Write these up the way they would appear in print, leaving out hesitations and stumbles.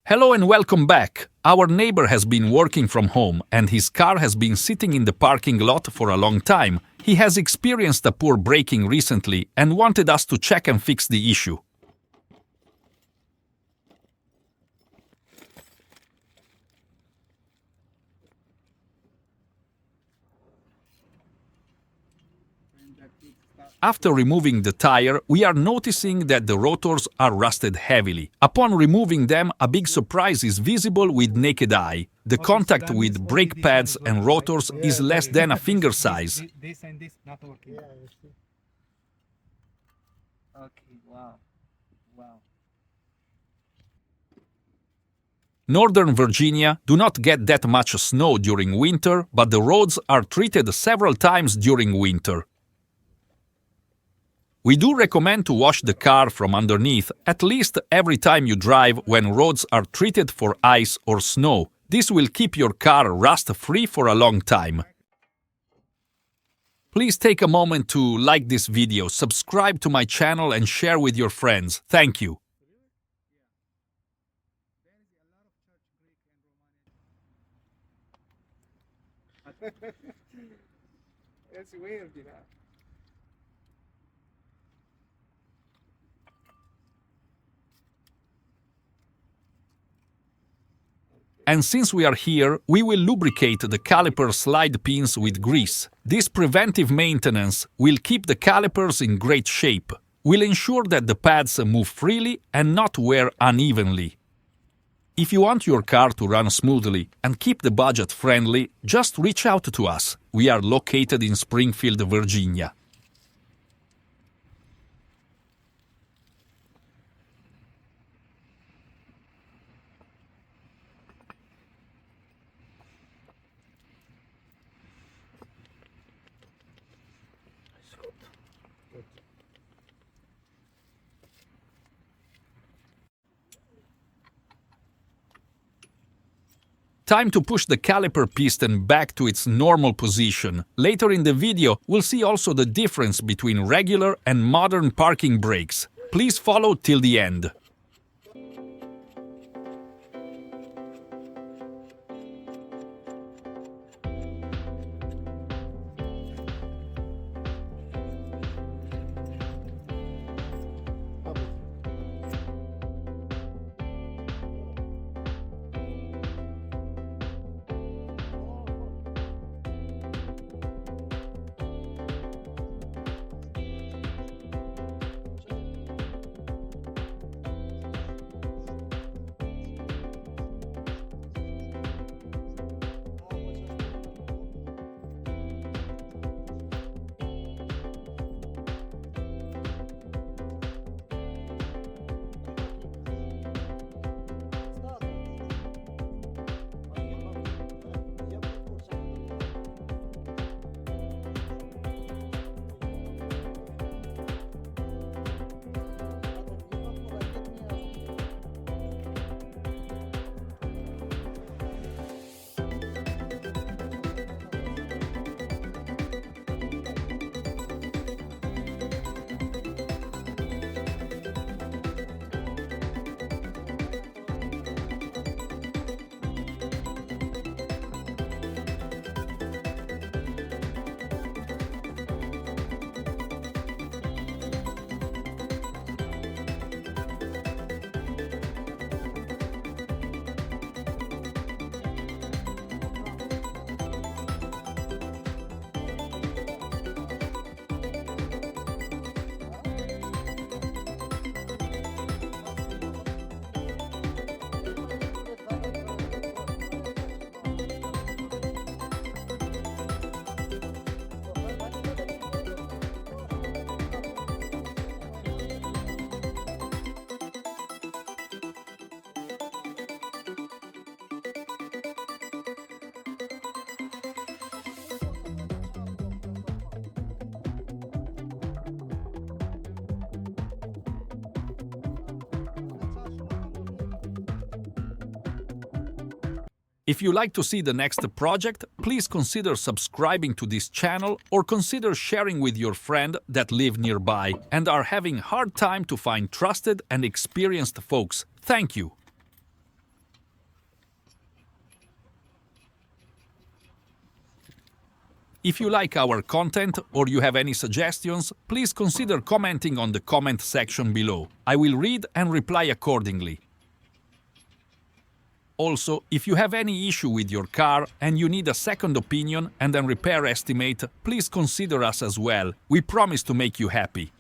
Hello and welcome back. Our neighbor has been working from home and his car has been sitting in the parking lot for a long time. He has experienced a poor braking recently and wanted us to check and fix the issue. After removing the tire, we are noticing that the rotors are rusted heavily. Upon removing them, a big surprise is visible with naked eye. The contact with brake pads and rotors is less than a finger size. This and this not working. Yeah, you see. Okay, wow. Wow. Northern Virginia do not get that much snow during winter, but the roads are treated several times during winter. We do recommend to wash the car from underneath at least every time you drive when roads are treated for ice or snow. This will keep your car rust-free for a long time. Please take a moment to like this video, subscribe to my channel and share with your friends. Thank you. It's weird, you know. And since we are here, we will lubricate the caliper slide pins with grease. This preventive maintenance will keep the calipers in great shape, will ensure that the pads move freely and not wear unevenly. If you want your car to run smoothly and keep the budget friendly, just reach out to us. We are located in Springfield, Virginia. Time to push the caliper piston back to its normal position. Later in the video, we'll see also the difference between regular and modern parking brakes. Please follow till the end. If you like to see the next project, please consider subscribing to this channel or consider sharing with your friend that live nearby and are having hard time to find trusted and experienced folks. Thank you. If you like our content or you have any suggestions, please consider commenting on the comment section below. I will read and reply accordingly. Also, if you have any issue with your car and you need a second opinion and a repair estimate, please consider us as well. We promise to make you happy.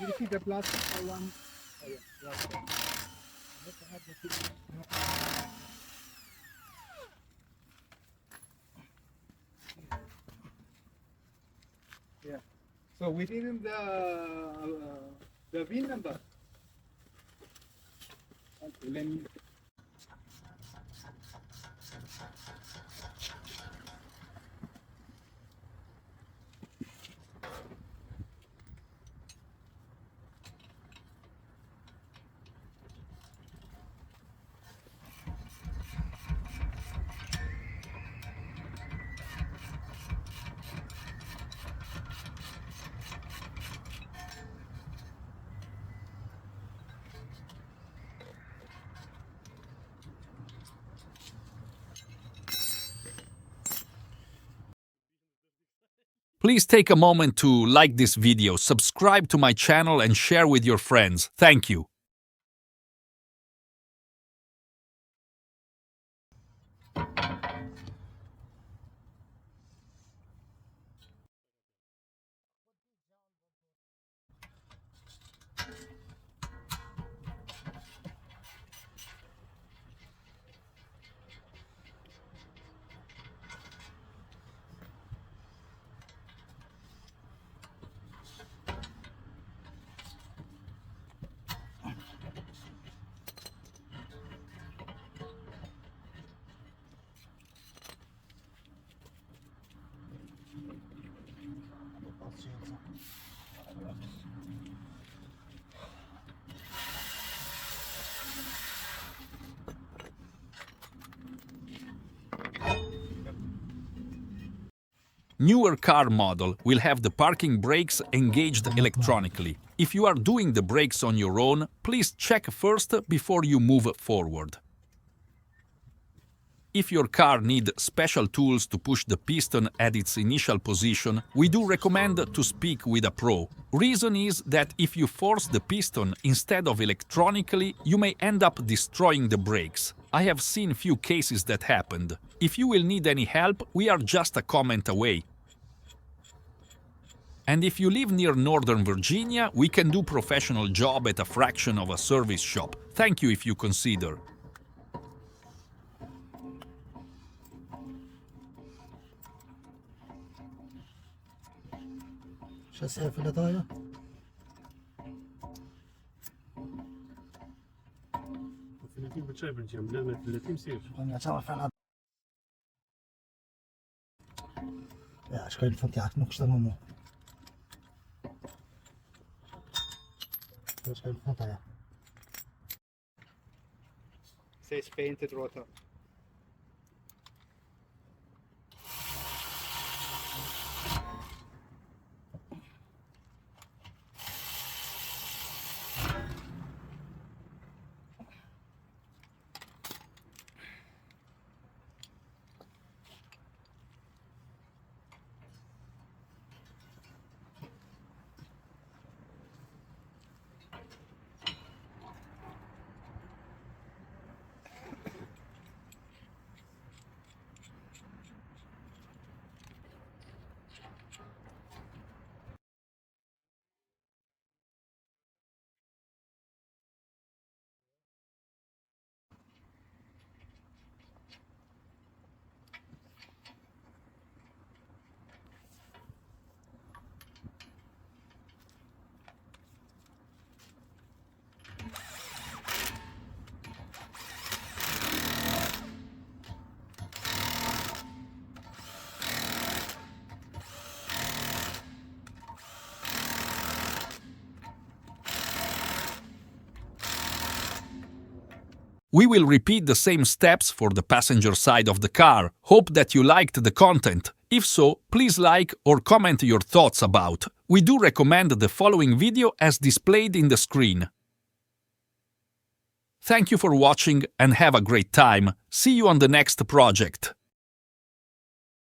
You see the plastic for one? Oh yeah, plastic. Let's have the two. Yeah. So we need the VIN number. Okay, let me. Please take a moment to like this video, subscribe to my channel and share with your friends. Thank you. Newer car model will have the parking brakes engaged electronically. If you are doing the brakes on your own, please check first before you move forward. If your car needs special tools to push the piston at its initial position, we do recommend to speak with a pro. Reason is that if you force the piston instead of electronically, you may end up destroying the brakes. I have seen few cases that happened. If you will need any help, we are just a comment away. And if you live near Northern Virginia, we can do professional job at a fraction of a service shop. Thank you if you consider. شاسيه في الهدايا في بتشايف الجيم لا في 30 سير وانا تعرف على يا اشكال الفتيات نقشر منه اشكال الفتيات Says painted rotor. We will repeat the same steps for the passenger side of the car. Hope that you liked the content. If so, please like or comment your thoughts about. We do recommend the following video as displayed in the screen. Thank you for watching and have a great time. See you on the next project.